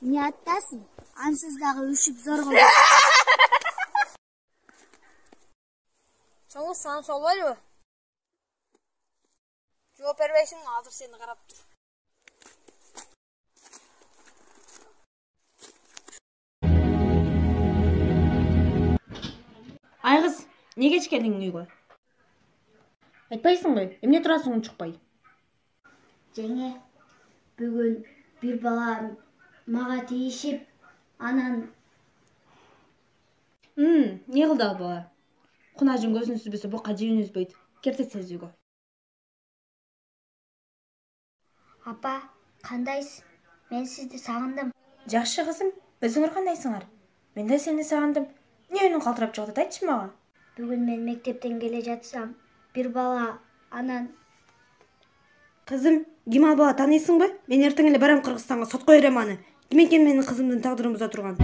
эмне айтасың? Ансыз дагы үшүп зор кылды. Чоңуз саны солбойлубу? Жооп бербейсиң, азыр сени карап тур. Ай кыз, эмне кеч келдиң үйгө? Айтпайсың ғой, эмне турасың унчукпай? Жеңе, бүгүн бир бала мага тийишип, анан эмне кылды ал бала? Кунажын көзүн сүзбөсө бука жибин үзбөйт. Кертесиз үйгө. апа, кандайсыз? Мен сизди сагындым. Жакшы кызым, өзүңөр кандайсыңар? Мен да сени сагындым. Эмне үнүң калтырап чыгып атат, айтчы мага. Бүгүн мен мектептен келе жатсам, бир бала анан Кызым, ким ал бала, тааныйсыңбы? Мен эртең эле барам Кыргызстанга, сотко берем аны. Ким экен менин кызымдын тагдырын буза турган?